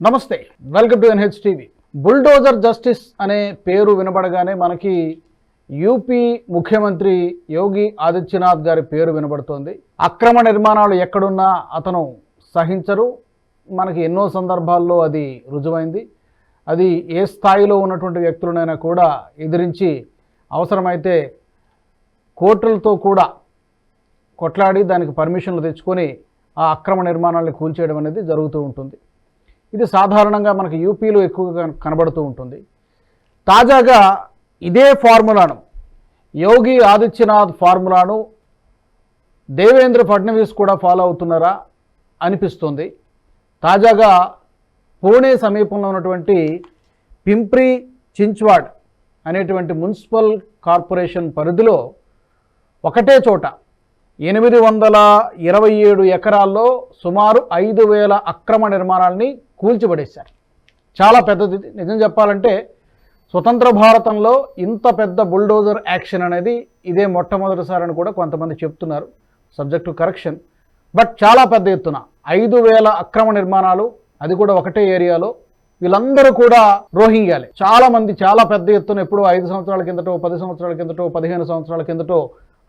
నమస్తే, welcome to NH TV. Bulldozer justice అనే పేరు వినబడగానే మనకి యూపీ ముఖ్యమంత్రి యోగి ఆదిత్యనాథ్ గారి పేరు వినబడుతోంది. అక్రమ నిర్మాణాలు ఎక్కడున్నా అతను సహించరు. మనకి ఎన్నో సందర్భాల్లో అది రుజువైంది. అది ఏ స్థాయిలో ఉన్నటువంటి వ్యక్తులనైనా కూడా ఎదిరించి అవసరమైతే కోర్టులతో కూడా కొట్లాడి దానికి పర్మిషన్లు తెచ్చుకొని ఆ అక్రమ నిర్మాణాలను కూల్చేయడం అనేది జరుగుతూ ఉంటుంది. ఇది సాధారణంగా మనకి యూపీలో ఎక్కువగా కనబడుతూ ఉంటుంది. తాజాగా ఇదే ఫార్ములాను, యోగి ఆదిత్యనాథ్ ఫార్ములాను దేవేంద్ర ఫడ్నవీస్ కూడా ఫాలో అవుతున్నారా అనిపిస్తుంది. తాజాగా పూణే సమీపంలో ఉన్నటువంటి పింప్రి చించ్వాడ్ అనేటువంటి మున్సిపల్ కార్పొరేషన్ పరిధిలో ఒకటే చోట 827 ఎకరాల్లో సుమారు 5,000 అక్రమ నిర్మాణాలని కూల్చిపడేశారు. చాలా పెద్దది. నిజం చెప్పాలంటే స్వతంత్ర భారతంలో ఇంత పెద్ద బుల్డోజర్ యాక్షన్ అనేది ఇదే మొట్టమొదటిసారని కూడా కొంతమంది చెప్తున్నారు, సబ్జెక్ట్ టు కరెక్షన్. బట్ చాలా పెద్ద ఎత్తున 5,000 అక్రమ నిర్మాణాలు, అది కూడా ఒకటే ఏరియాలో. వీళ్ళందరూ కూడా రోహింగ్యాలే. చాలామంది చాలా పెద్ద ఎత్తున ఎప్పుడో 5 సంవత్సరాల కిందటో, 10 సంవత్సరాల కిందటో, 15 సంవత్సరాల కిందటో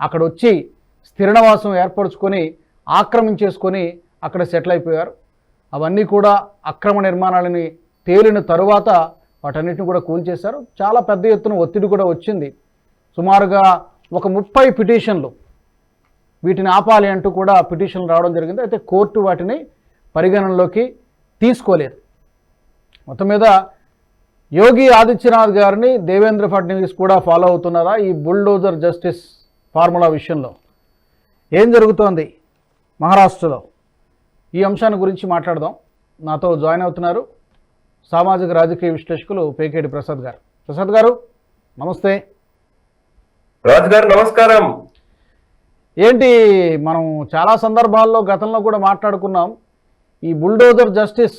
అక్కడ వచ్చి స్థిర నివాసం ఏర్పరచుకొని ఆక్రమించేసుకొని అక్కడ సెటిల్ అయిపోయారు. అవన్నీ కూడా అక్రమ నిర్మాణాలని తేలిన తరువాత వాటన్నిటిని కూడా కూల్చేశారు. చాలా పెద్ద ఎత్తున ఒత్తిడి కూడా వచ్చింది. సుమారుగా ఒక 30 పిటిషన్లు వీటిని ఆపాలి అంటూ కూడా పిటిషన్లు రావడం జరిగింది. అయితే కోర్టు వాటిని పరిగణనలోకి తీసుకోలేదు. మొత్తం మీద యోగి ఆదిత్యనాథ్ గారిని దేవేంద్ర ఫడ్నవీస్ కూడా ఫాలో అవుతున్నారా ఈ బుల్డోజర్ జస్టిస్ ఫార్ములా విషయంలో? ఏం జరుగుతోంది మహారాష్ట్రలో? ఈ అంశాన్ని గురించి మాట్లాడదాం. నాతో జాయిన్ అవుతున్నారు సామాజిక రాజకీయ విశ్లేషకులు పేకేటి ప్రసాద్ గారు. ప్రసాద్ గారు నమస్తే. రాజు గారు నమస్కారం. ఏంటి, మనం చాలా సందర్భాల్లో గతంలో కూడా మాట్లాడుకున్నాం. ఈ బుల్డోజర్ జస్టిస్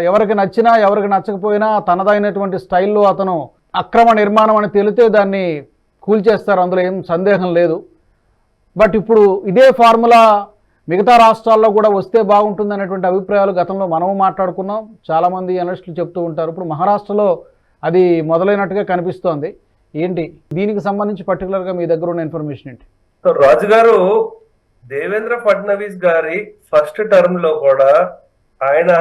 ఎవరికి నచ్చినా ఎవరికి నచ్చకపోయినా తనదైనటువంటి స్టైల్లో అతను అక్రమ నిర్మాణం అని తెలితే దాన్ని కూల్చేస్తారు, అందులో ఏం సందేహం లేదు. బట్ ఇప్పుడు ఇదే ఫార్ములా మిగతా రాష్ట్రాల్లో కూడా వస్తే బాగుంటుంది అనేటువంటి అభిప్రాయాలు గతంలో మనము మాట్లాడుకున్నాం. చాలామంది అనలిస్టులు చెప్తూ ఉంటారు. ఇప్పుడు మహారాష్ట్రలో అది మొదలైనట్టుగా కనిపిస్తోంది. ఏంటి దీనికి సంబంధించి పర్టికులర్గా మీ దగ్గర ఉన్న ఇన్ఫర్మేషన్ ఏంటి? రాజు గారు, దేవేంద్ర ఫడ్నవీస్ గారి ఫస్ట్ టర్మ్ లో కూడా ఆయన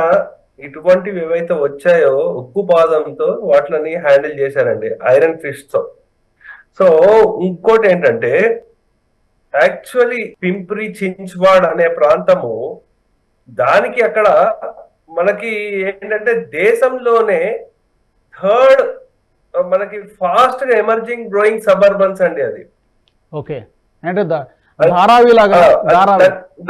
ఇటువంటివి ఏవైతే వచ్చాయో ఉక్కు పాదంతో వాటిని హ్యాండిల్ చేశారండి, ఐరన్ ఫిస్ట్ తో. సో ఇంకోటి ఏంటంటే, యాక్చువల్లీ పింప్రి చించ్వాడ్ అనే ప్రాంతము, దానికి అక్కడ మనకి ఏంటంటే దేశంలోనే థర్డ్ మనకి ఫాస్ట్ గా ఎమర్జింగ్ గ్రోయింగ్ సబర్బన్స్ అండి అది. ఓకే, అంటే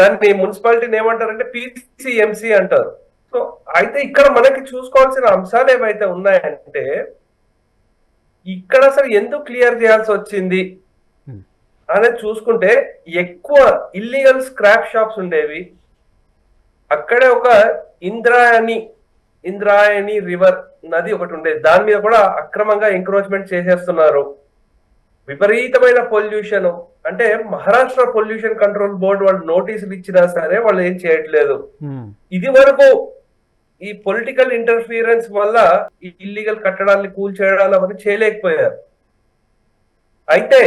దాన్ని మున్సిపాలిటీని ఏమంటారంటే పిసిఎంసి అంటారు. సో అయితే ఇక్కడ మనకి చూసుకోవాల్సిన అంశాలు ఏవైతే ఉన్నాయంటే, ఇక్కడ అసలు ఎందుకు క్లియర్ చేయాల్సి వచ్చింది అనేది చూసుకుంటే, ఎక్కువ ఇల్లీగల్ స్క్రాప్ షాప్స్ ఉండేవి. అక్కడే ఒక ఇంద్రాయణి రివర్ నది ఒకటి ఉండేది, దాని మీద కూడా అక్రమంగా ఎంక్రోచ్మెంట్ చేసేస్తున్నారు. విపరీతమైన పొల్యూషన్. అంటే మహారాష్ట్ర పొల్యూషన్ కంట్రోల్ బోర్డు వాళ్ళు నోటీసులు ఇచ్చినా సరే వాళ్ళు ఏం చేయట్లేదు. ఇది వరకు ఈ పొలిటికల్ ఇంటర్ఫీరెన్స్ వల్ల ఈ ఇల్లీగల్ కట్టడాన్ని కూల్చేయడాలు అవన్నీ చేయలేకపోయారు. అయితే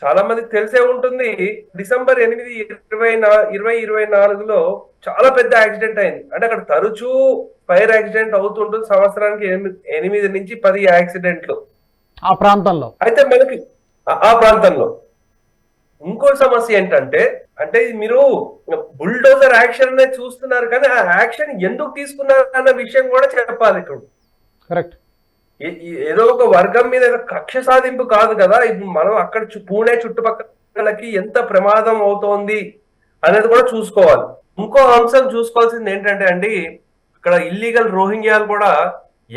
చాలా మందికి తెలిసే ఉంటుంది, డిసెంబర్ 8, 2024లో చాలా పెద్ద యాక్సిడెంట్ అయింది. అంటే అక్కడ తరచూ ఫైర్ యాక్సిడెంట్ అవుతుంటుంది. సంవత్సరానికి 8 నుంచి 10 యాక్సిడెంట్లు ఆ ప్రాంతంలో. అయితే మనకి ఆ ప్రాంతంలో ఇంకో సమస్య ఏంటంటే, అంటే మీరు బుల్డోజర్ యాక్షన్ అనేది చూస్తున్నారు, కానీ ఆ యాక్షన్ ఎందుకు తీసుకున్నారు అన్న విషయం కూడా చెప్పాలి ఇక్కడ. కరెక్ట్. ఏదో ఒక వర్గం మీద ఏదో కక్ష సాధింపు కాదు కదా. ఇప్పుడు మనం అక్కడ పూణే చుట్టుపక్కలకి ఎంత ప్రమాదం అవుతోంది అనేది కూడా చూసుకోవాలి. ఇంకో అంశం చూసుకోవాల్సింది ఏంటంటే అండి, ఇక్కడ ఇల్లీగల్ రోహింగ్యాలు కూడా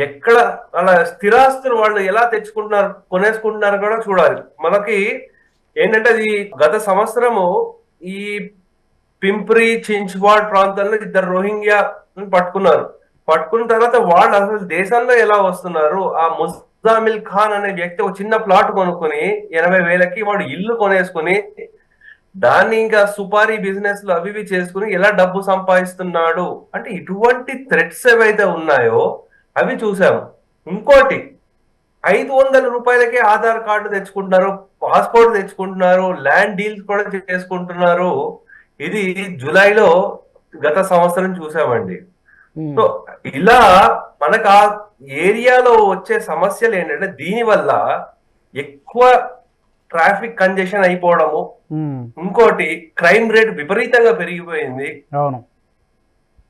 ఎక్కడ అలా స్థిరాస్తులు వాళ్ళు ఎలా తెచ్చుకుంటున్నారు, కొనేసుకుంటున్నారు కూడా చూడాలి. మనకి ఏంటంటే, అది గత సంవత్సరము ఈ పింప్రి చించ్వాడ్ ప్రాంతంలో 2 రోహింగ్యా పట్టుకున్న తర్వాత వాళ్ళు అసలు దేశంలో ఎలా వస్తున్నారు. ఆ ముజామిల్ ఖాన్ అనే వ్యక్తి ఒక చిన్న ప్లాట్ కొనుక్కొని 80,000కి వాడు ఇల్లు కొనేసుకుని దాన్ని ఇంకా సుపారీ బిజినెస్ లు అవి ఇవి చేసుకుని ఎలా డబ్బు సంపాదిస్తున్నాడు అంటే ఇటువంటి థ్రెట్స్ ఏవైతే ఉన్నాయో అవి చూసాము. ఇంకోటి 500 రూపాయలకే ఆధార్ కార్డు తెచ్చుకుంటున్నారు, పాస్పోర్ట్ తెచ్చుకుంటున్నారు, ల్యాండ్ డీల్స్ కూడా చేసుకుంటున్నారు. ఇది జూలైలో గత సంవత్సరం చూసామండి. సో ఇలా మనకు ఆ ఏరియాలో వచ్చే సమస్యలు ఏంటంటే దీనివల్ల ఎక్కువ ట్రాఫిక్ కంజెషన్ అయిపోవడము, ఇంకోటి క్రైమ్ రేట్ విపరీతంగా పెరిగిపోయింది, అవును,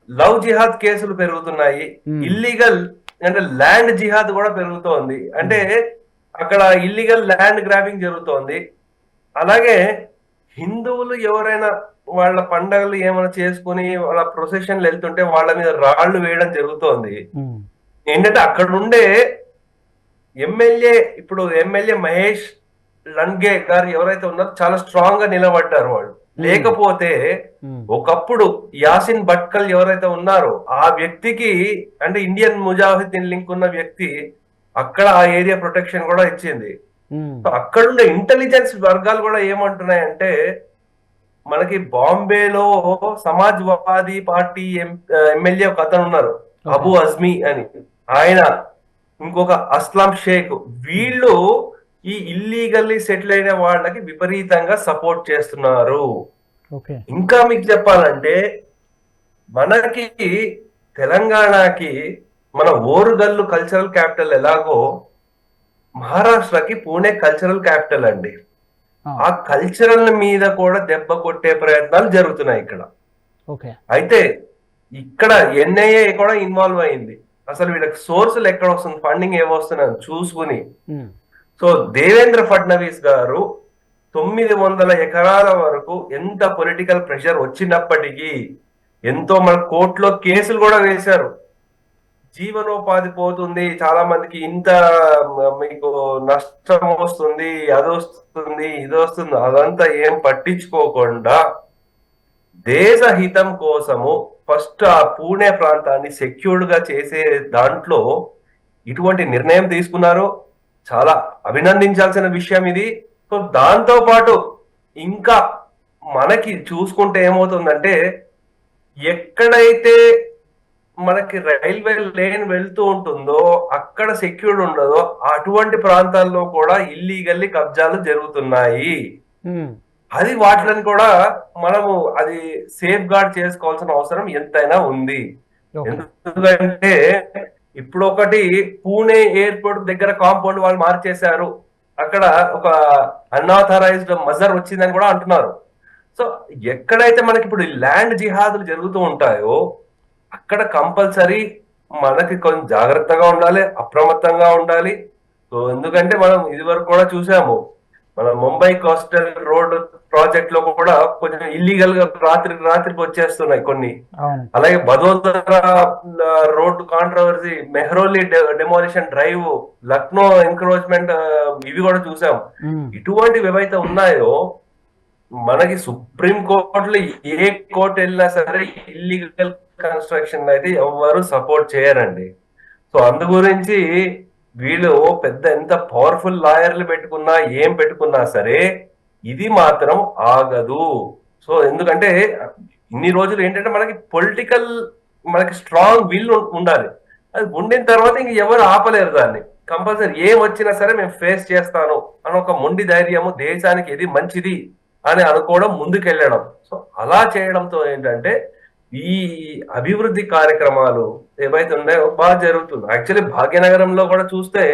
లవ్ జిహాద్ కేసులు పెరుగుతున్నాయి, ఇల్లీగల్ అంటే ల్యాండ్ జిహాద్ కూడా పెరుగుతోంది. అంటే అక్కడ ఇల్లీగల్ ల్యాండ్ గ్రాబింగ్ జరుగుతోంది. అలాగే హిందువులు ఎవరైనా వాళ్ళ పండగలు ఏమైనా చేసుకుని వాళ్ళ ప్రొసెషన్లు వెళ్తుంటే వాళ్ళ మీద రాళ్లు వేయడం జరుగుతోంది. ఏంటంటే అక్కడ ఉండే ఎమ్మెల్యే, ఇప్పుడు ఎమ్మెల్యే మహేష్ లంగే గారు ఎవరైతే ఉన్నారో చాలా స్ట్రాంగ్ గా నిలబడ్డారు వాళ్ళు. లేకపోతే ఒకప్పుడు యాసిన్ భట్కల్ ఎవరైతే ఉన్నారో ఆ వ్యక్తికి అంటే ఇండియన్ ముజాహిద్దీన్ లింక్ ఉన్న వ్యక్తి అక్కడ ఆ ఏరియా ప్రొటెక్షన్ కూడా ఇచ్చింది. అక్కడ ఉండే ఇంటెలిజెన్స్ వర్గాలు కూడా ఏమంటున్నాయంటే మనకి బాంబేలో సమాజ్వాదీ పార్టీ ఎమ్మెల్యే ఒక అతను ఉన్నారు, అబు అజ్మీ అని, ఆయన, ఇంకొక అస్లాం షేక్, వీళ్ళు ఈ ఇల్లీగల్లీ సెటిల్ అయిన వాళ్ళకి విపరీతంగా సపోర్ట్ చేస్తున్నారు. ఇంకా మీకు చెప్పాలంటే మనకి తెలంగాణకి మన ఓరుగల్లు కల్చరల్ క్యాపిటల్ ఎలాగో మహారాష్ట్రకి పూణే కల్చరల్ క్యాపిటల్ అండి. ఆ కల్చరల్ మీద కూడా దెబ్బ కొట్టే ప్రయత్నాలు జరుగుతున్నాయి ఇక్కడ. అయితే ఇక్కడ ఎన్ఐఏ కూడా ఇన్వాల్వ్ అయింది. అసలు వీళ్ళకి సోర్సులు ఎక్కడ వస్తుంది, ఫండింగ్ ఏమొస్తుందని చూసుకుని. సో దేవేంద్ర ఫడ్నవీస్ గారు 900 ఎకరాల వరకు ఎంత పొలిటికల్ ప్రెషర్ వచ్చినప్పటికీ ఎంతో మన కోర్టులో కేసులు కూడా వేశారు. జీవనోపాధి పోతుంది, చాలా మందికి ఇంత మీకు నష్టం వస్తుంది, అది వస్తుంది, ఇది వస్తుంది, అదంతా ఏం పట్టించుకోకుండా దేశ హితం కోసము ఫస్ట్ ఆ పూణే ప్రాంతాన్ని సెక్యూర్డ్ గా చేసే దాంట్లో ఇటువంటి నిర్ణయం తీసుకున్నారు. చాలా అభినందించాల్సిన విషయం ఇది. సో దాంతో పాటు ఇంకా మనకి చూసుకుంటే ఏమవుతుందంటే ఎక్కడైతే మనకి రైల్వే లేన్ వెళ్తూ ఉంటుందో అక్కడ సెక్యూర్డ్ ఉండదో అటువంటి ప్రాంతాల్లో కూడా ఇల్లీగల్లీ కబ్జాలు జరుగుతున్నాయి. అది వాటిని కూడా మనము అది సేఫ్ గార్డ్ చేసుకోవాల్సిన అవసరం ఎంతైనా ఉంది. ఎందుకంటే ఇప్పుడు ఒకటి పూణే ఎయిర్పోర్ట్ దగ్గర కాంపౌండ్ వాళ్ళు మార్చేశారు, అక్కడ ఒక అన్ఆథరైజ్డ్ మజర్ వచ్చిందని కూడా అంటున్నారు. సో ఎక్కడైతే మనకి ఇప్పుడు ల్యాండ్ జిహాదులు జరుగుతూ ఉంటాయో అక్కడ కంపల్సరీ మనకి కొంచెం జాగ్రత్తగా ఉండాలి, అప్రమత్తంగా ఉండాలి. సో ఎందుకంటే మనం ఇది వరకు కూడా చూసాము, మన ముంబై కోస్టల్ రోడ్ ప్రాజెక్ట్ లో కూడా కొంచెం ఇల్లీగల్ గా రాత్రికి వచ్చేస్తున్నాయి కొన్ని. అలాగే Vadodara road controversy, Mehrauli demolition drive, Lucknow encroachment, ఇవి కూడా చూసాం. ఇటువంటివి ఏవైతే ఉన్నాయో మనకి సుప్రీం కోర్టులో ఏ కోర్టు వెళ్ళినా సరే ఇల్లీగల్ కన్స్ట్రక్షన్ అయితే ఎవరు సపోర్ట్ చేయరండి. సో అందు గురించి వీళ్ళు పెద్ద ఎంత పవర్ఫుల్ లాయర్లు పెట్టుకున్నా ఏం పెట్టుకున్నా సరే ఇది మాత్రం ఆగదు. సో ఎందుకంటే ఇన్ని రోజులు ఏంటంటే మనకి పొలిటికల్ మనకి స్ట్రాంగ్ విల్ ఉండాలి. అది ఉండిన తర్వాత ఇంక ఎవరు ఆపలేరు దాన్ని. కంపల్సరీ ఏం వచ్చినా సరే మేము ఫేస్ చేస్తాను అని ఒక మొండి ధైర్యము, దేశానికి ఇది మంచిది అని అనుకోవడం, ముందుకెళ్ళడం. సో అలా చేయడంతో ఏంటంటే ఈ అభివృద్ధి కార్యక్రమాలు ఏవైతే ఉన్నాయో బాగా జరుగుతుంది. యాక్చువల్లీ భాగ్యనగరంలో కూడా చూస్తే,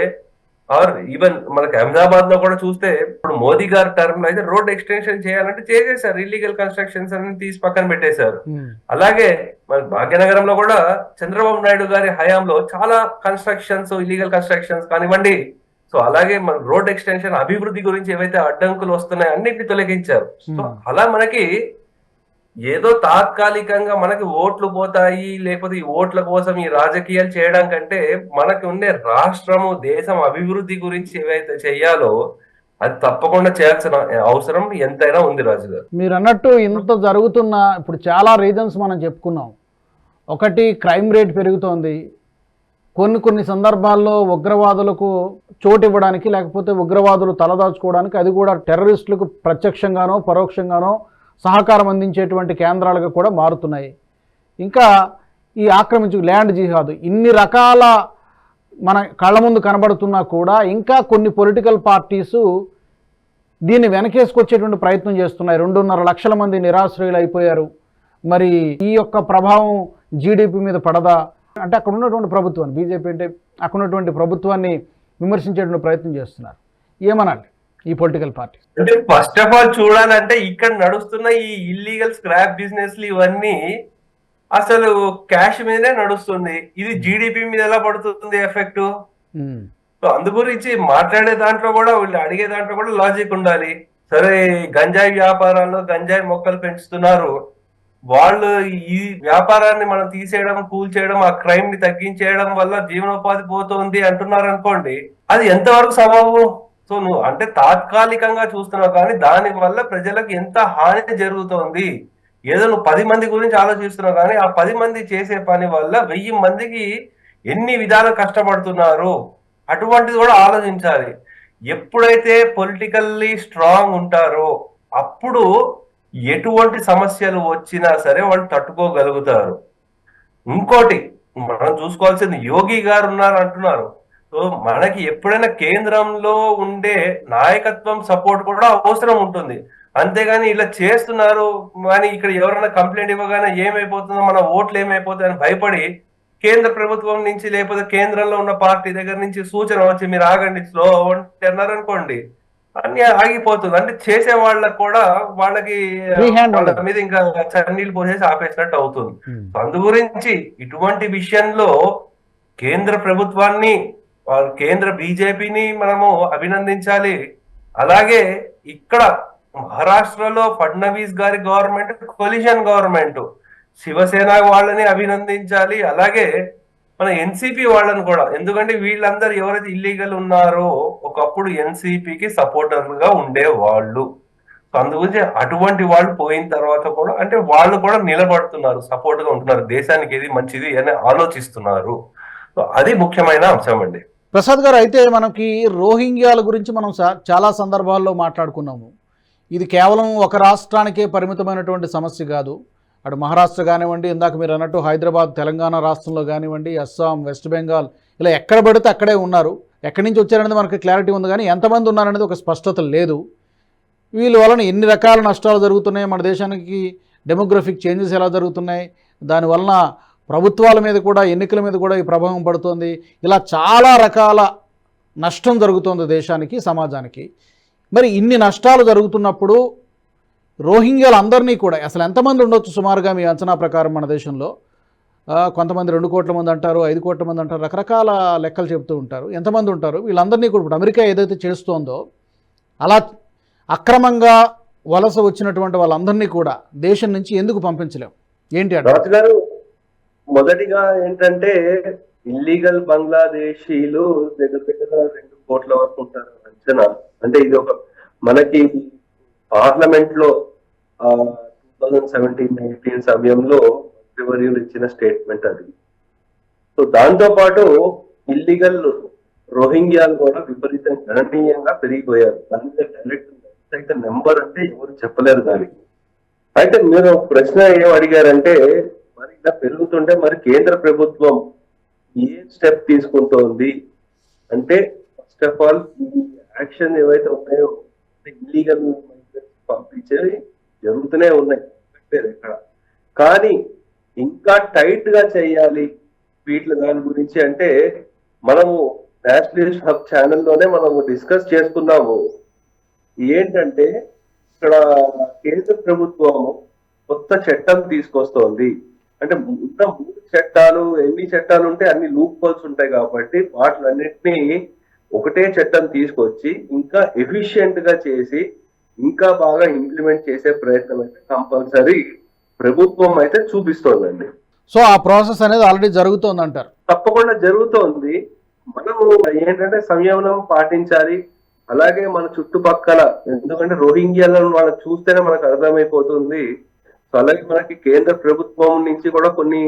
ఆర్ ఈవెన్ మనకి అహ్మదాబాద్ లో కూడా చూస్తే, ఇప్పుడు మోదీ గారి టర్మ్ లో అయితే రోడ్ ఎక్స్టెన్షన్ చేయాలంటే చేసేసారు, ఇల్లీగల్ కన్స్ట్రక్షన్స్ అన్ని తీసి పక్కన పెట్టేశారు. అలాగే మన భాగ్యనగరంలో కూడా చంద్రబాబు నాయుడు గారి హయాంలో చాలా కన్స్ట్రక్షన్స్, ఇల్లీగల్ కన్స్ట్రక్షన్స్ కానివ్వండి. సో అలాగే మన రోడ్ ఎక్స్టెన్షన్ అభివృద్ధి గురించి ఏవైతే అడ్డంకులు వస్తున్నాయో అన్నింటినీ తొలగించారు. సో అలా మనకి ఏదో తాత్కాలికంగా మనకి ఓట్లు పోతాయి, లేకపోతే ఈ ఓట్ల కోసం ఈ రాజకీయాలు చేయడం కంటే మనకి ఉండే రాష్ట్రము, దేశం అభివృద్ధి గురించి ఏవైతే చెయ్యాలో అది తప్పకుండా చేయాల్సిన అవసరం ఎంతైనా ఉంది. రాజు గారు, మీరు అన్నట్టు ఇంత జరుగుతున్న ఇప్పుడు చాలా రీజన్స్ మనం చెప్పుకున్నాం. ఒకటి క్రైమ్ రేట్ పెరుగుతోంది, కొన్ని సందర్భాల్లో ఉగ్రవాదులకు చోటు ఇవ్వడానికి, లేకపోతే ఉగ్రవాదులు తలదాచుకోవడానికి, అది కూడా టెర్రరిస్టులకు ప్రత్యక్షంగానో పరోక్షంగానో సహకారం అందించేటువంటి కేంద్రాలుగా కూడా మారుతున్నాయి. ఇంకా ఈ ఆక్రమించు ల్యాండ్ జిహాద్ ఇన్ని రకాల మన కళ్ళ ముందు కనబడుతున్నా కూడా ఇంకా కొన్ని పొలిటికల్ పార్టీసు దీన్ని వెనకేసుకొచ్చేటువంటి ప్రయత్నం చేస్తున్నాయి. 2.5 లక్షల మంది నిరాశ్రయులు అయిపోయారు. మరి ఈ యొక్క ప్రభావం జీడిపి మీద పడదా అంటే అక్కడ ఉన్నటువంటి ప్రభుత్వాన్ని, బీజేపీ అంటే అక్కడ ఉన్నటువంటి ప్రభుత్వాన్ని విమర్శించేటువంటి ప్రయత్నం చేస్తున్నారు. ఏమనాలి ఈ పొలిటికల్ పార్టీ? అంటే ఫస్ట్ ఆఫ్ ఆల్ చూడాలంటే ఇక్కడ నడుస్తున్న ఈ ఇల్లీగల్ స్క్రాప్ బిజినెస్లు ఇవన్నీ అసలు క్యాష్ మీదనే నడుస్తుంది. ఇది జీడిపి మీద ఎలా పడుతుంది ఎఫెక్ట్? సో అందు గురించి మాట్లాడే దాంట్లో కూడా వీళ్ళు అడిగే దాంట్లో కూడా లాజిక్ ఉండాలి. సరే, గంజాయి వ్యాపారాల్లో గంజాయి మొక్కలు పెంచుతున్నారు, వాళ్ళు ఈ వ్యాపారాన్ని మనం తీసేయడం, కూల్చేయడం, ఆ క్రైమ్ ని తగ్గించేయడం వల్ల జీవనోపాధి పోతుంది అంటున్నారు అనుకోండి, అది ఎంతవరకు సబబు? సో నువ్వు అంటే తాత్కాలికంగా చూస్తున్నావు, కానీ దాని వల్ల ప్రజలకు ఎంత హాని జరుగుతోంది. ఏదో నువ్వు 10 మంది గురించి ఆలోచిస్తున్నావు, కానీ ఆ 10 మంది చేసే పని వల్ల 1000 మందికి ఎన్ని విధాలు కష్టపడుతున్నారు, అటువంటిది కూడా ఆలోచించాలి. ఎప్పుడైతే పొలిటికల్లీ స్ట్రాంగ్ ఉంటారో అప్పుడు ఎటువంటి సమస్యలు వచ్చినా సరే వాళ్ళు తట్టుకోగలుగుతారు. ఇంకోటి మనం చూసుకోవాల్సింది, యోగి గారు ఉన్నారు అంటున్నారు. సో మనకి ఎప్పుడైనా కేంద్రంలో ఉండే నాయకత్వం సపోర్ట్ కూడా అవసరం ఉంటుంది. అంతేగాని ఇలా చేస్తున్నారు కానీ ఇక్కడ ఎవరైనా కంప్లైంట్ ఇవ్వగానే ఏమైపోతుందో, మన ఓట్లు ఏమైపోతాయని భయపడి కేంద్ర ప్రభుత్వం నుంచి లేకపోతే కేంద్రంలో ఉన్న పార్టీ దగ్గర నుంచి సూచన వచ్చి మీరు ఆగండి, స్లో అన్నారు అనుకోండి, అన్ని ఆగిపోతుంది. అంటే చేసే వాళ్ళకి కూడా వాళ్ళకి వాళ్ళ మీద ఇంకా చన్నీళ్ళు పోసేసి ఆపేసినట్టు అవుతుంది. అందు గురించి ఇటువంటి విషయంలో కేంద్ర ప్రభుత్వాన్ని, కేంద్ర బీజేపీని మనము అభినందించాలి. అలాగే ఇక్కడ మహారాష్ట్రలో ఫడ్నవీస్ గారి గవర్నమెంట్ కొలిషన్ గవర్నమెంట్, శివసేన వాళ్ళని అభినందించాలి. అలాగే మన ఎన్సీపీ వాళ్ళని కూడా, ఎందుకంటే వీళ్ళందరూ ఎవరైతే ఇల్లీగల్ ఉన్నారో ఒకప్పుడు ఎన్సీపీకి సపోర్టర్లుగా ఉండేవాళ్ళు. సో అందుగురించి అటువంటి వాళ్ళు పోయిన తర్వాత కూడా అంటే వాళ్ళు కూడా నిలబడుతున్నారు, సపోర్ట్ గా ఉంటున్నారు, దేశానికి ఏది మంచిది అని ఆలోచిస్తున్నారు. సో అది ముఖ్యమైన అంశం అండి. ప్రసాద్ గారు, అయితే మనకి రోహింగ్యాల గురించి మనం చాలా సందర్భాల్లో మాట్లాడుకున్నాము. ఇది కేవలం ఒక రాష్ట్రానికే పరిమితమైనటువంటి సమస్య కాదు. అటు మహారాష్ట్ర కానివ్వండి, ఇందాక మీరు అన్నట్టు హైదరాబాద్, తెలంగాణ రాష్ట్రంలో కానివ్వండి, అస్సాం, వెస్ట్ బెంగాల్, ఇలా ఎక్కడ పడితే అక్కడే ఉన్నారు. ఎక్కడి నుంచి వచ్చారనేది మనకి క్లారిటీ ఉంది, కానీ ఎంతమంది ఉన్నారనేది ఒక స్పష్టత లేదు. వీళ్ళ వలన ఎన్ని రకాల నష్టాలు జరుగుతున్నాయి, మన దేశానికి డెమోగ్రఫిక్ చేంజెస్ ఎలా జరుగుతున్నాయి, దానివలన ప్రభుత్వాల మీద కూడా, ఎన్నికల మీద కూడా ఈ ప్రభావం పడుతుంది. ఇలా చాలా రకాల నష్టం జరుగుతుంది దేశానికి, సమాజానికి. మరి ఇన్ని నష్టాలు జరుగుతున్నప్పుడు రోహింగ్యాలు అందరినీ కూడా అసలు ఎంతమంది ఉండొచ్చు సుమారుగా మీ అంచనా ప్రకారం మన దేశంలో? కొంతమంది 2 కోట్ల మంది అంటారు, 5 కోట్ల మంది అంటారు, రకరకాల లెక్కలు చెప్తూ ఉంటారు. ఎంతమంది ఉంటారు? వీళ్ళందరినీ కూడా ఇప్పుడు అమెరికా ఏదైతే చేస్తోందో అలా అక్రమంగా వలస వచ్చినటువంటి వాళ్ళందరినీ కూడా దేశం నుంచి ఎందుకు పంపించలేం? ఏంటి రాజు గారు, మొదటిగా ఏంటంటే ఇల్లీగల్ బంగ్లాదేశీలు దగ్గర 2 కోట్ల వరకు ఉంటారు అంచనా. అంటే ఇది ఒక మనకి పార్లమెంట్ లో 2017-18 సమయంలో మంత్రివర్యులు ఇచ్చిన స్టేట్మెంట్ అది. సో దాంతో పాటు ఇల్లీగల్ రోహింగ్యాలు కూడా విపరీతంగా గణనీయంగా పెరిగిపోయారు. దాని మీద డైరెక్ట్ నెంబర్ అంటే ఎవరు చెప్పలేరు దానికి. అయితే మీరు ప్రశ్న ఏం అడిగారంటే, మరి ఇలా పెరుగుతుంటే మరి కేంద్ర ప్రభుత్వం ఏ స్టెప్ తీసుకుంటోంది అంటే, ఫస్ట్ ఆఫ్ ఆల్ ఈ యాక్షన్ ఏవైతే ఉన్నాయో ఇల్లీగల్ పంపించేవి జరుగుతూనే ఉన్నాయి, పెట్టేది ఎక్కడ. కానీ ఇంకా టైట్ గా చేయాలి వీటి దాని గురించి అంటే, మనము నేషనలిస్ట్ హబ్ ఛానల్లోనే మనము డిస్కస్ చేసుకున్నాము. ఏంటంటే ఇక్కడ కేంద్ర ప్రభుత్వం కొత్త చట్టం తీసుకొస్తోంది. అంటే ఉన్న 3 చట్టాలు, ఎన్ని చట్టాలు ఉంటే అన్ని లూప్ హోల్స్ ఉంటాయి కాబట్టి వాటిలన్నింటినీ ఒకటే చట్టం తీసుకొచ్చి ఇంకా ఎఫిషియెంట్ గా చేసి ఇంకా బాగా ఇంప్లిమెంట్ చేసే ప్రయత్నం అయితే కంపల్సరీ ప్రభుత్వం అయితే చూపిస్తోందండి. సో ఆ ప్రాసెస్ అనేది ఆల్రెడీ జరుగుతోంది అంటారు? తప్పకుండా జరుగుతోంది. మనము ఏంటంటే సంయమనం పాటించాలి. అలాగే మన చుట్టుపక్కల, ఎందుకంటే రోహింగ్యాలను వాళ్ళకి చూస్తేనే మనకు అర్థమైపోతుంది. సో అలాగే మనకి కేంద్ర ప్రభుత్వం నుంచి కూడా కొన్ని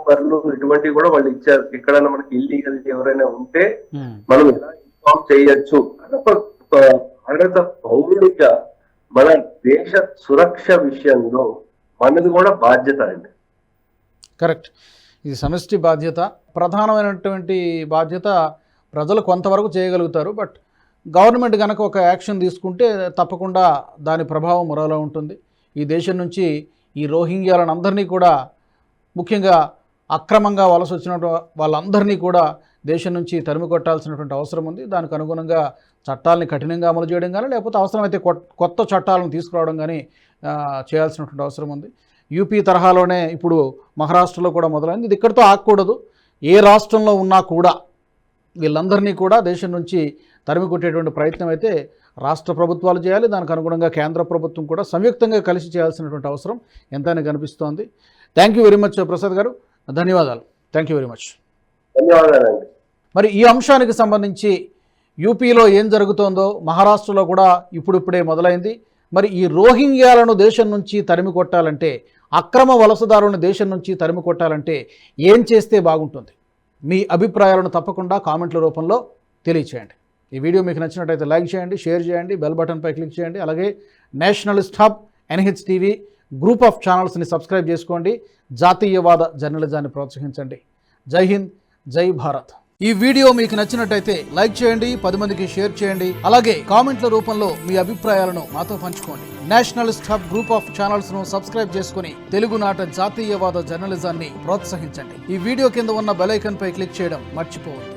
నంబర్లు ఇటువంటివి కూడా వాళ్ళు ఇచ్చారు. ఎక్కడైనా మనకి ఇల్లీగల్ ఎవరైనా ఉంటే మనం ఎలా ఇన్ఫార్మ్ చేయొచ్చు అని ఒక భారత పౌరుడిగా మన దేశ సురక్ష విషయంలో మనది కూడా బాధ్యత అండి. కరెక్ట్. ఇది సమిష్టి బాధ్యత. ప్రధానమైనటువంటి బాధ్యత ప్రజలు కొంతవరకు చేయగలుగుతారు. బట్ గవర్నమెంట్ కనుక ఒక యాక్షన్ తీసుకుంటే తప్పకుండా దాని ప్రభావం మరోలా ఉంటుంది. ఈ దేశం నుంచి ఈ రోహింగ్యాలను అందరినీ కూడా, ముఖ్యంగా అక్రమంగా వలస వచ్చిన వాళ్ళందరినీ కూడా దేశం నుంచి తరిమి కొట్టాల్సినటువంటి అవసరం ఉంది. దానికి అనుగుణంగా చట్టాలని కఠినంగా అమలు చేయడం కానీ, లేకపోతే అవసరమైతే కొత్త చట్టాలను తీసుకురావడం కానీ చేయాల్సినటువంటి అవసరం ఉంది. యూపీ తరహాలోనే ఇప్పుడు మహారాష్ట్రలో కూడా మొదలైంది. ఇది ఇక్కడితో ఆగకూడదు. ఏ రాష్ట్రంలో ఉన్నా కూడా వీళ్ళందరినీ కూడా దేశం నుంచి తరిమి కొట్టేటువంటి ప్రయత్నం అయితే రాష్ట్ర ప్రభుత్వాలు చేయాలి. దానికి అనుగుణంగా కేంద్ర ప్రభుత్వం కూడా సంయుక్తంగా కలిసి చేయాల్సినటువంటి అవసరం ఎంతైనా కనిపిస్తోంది. Thank you very much Prasad గారు, ధన్యవాదాలు. Thank you very much. ధన్యవాదాలండి. మరి ఈ అంశానికి సంబంధించి యూపీలో ఏం జరుగుతోందో మహారాష్ట్రలో కూడా ఇప్పుడిప్పుడే మొదలైంది. మరి ఈ రోహింగ్యాలను దేశం నుంచి తరిమి కొట్టాలంటే, అక్రమ వలసదారులను దేశం నుంచి తరిమి కొట్టాలంటే ఏం చేస్తే బాగుంటుంది? మీ అభిప్రాయాలను తప్పకుండా కామెంట్ల రూపంలో తెలియచేయండి. ఈ వీడియో మీకు నచ్చినట్టయితే లైక్ చేయండి, షేర్ చేయండి, బెల్ బటన్పై క్లిక్ చేయండి. అలాగే nationalist hub, NH TV group of ఛానల్స్ని సబ్స్క్రైబ్ చేసుకోండి. జాతీయవాద జర్నలిజాన్ని ప్రోత్సహించండి. జై హింద్, జై భారత్. ఈ వీడియో మీకు నచ్చినట్టయితే లైక్ చేయండి, 10 మందికి షేర్ చేయండి. అలాగే కామెంట్ల రూపంలో మీ అభిప్రాయాలను మాతో పంచుకోండి. Nationalist hub group of channels ను సబ్స్క్రైబ్ చేసుకుని తెలుగునాట జాతీయవాద జర్నలిజాన్ని ప్రోత్సహించండి. ఈ వీడియో కింద ఉన్న బెల్ ఐకాన్ పై క్లిక్ చేయడం మర్చిపోవద్దు.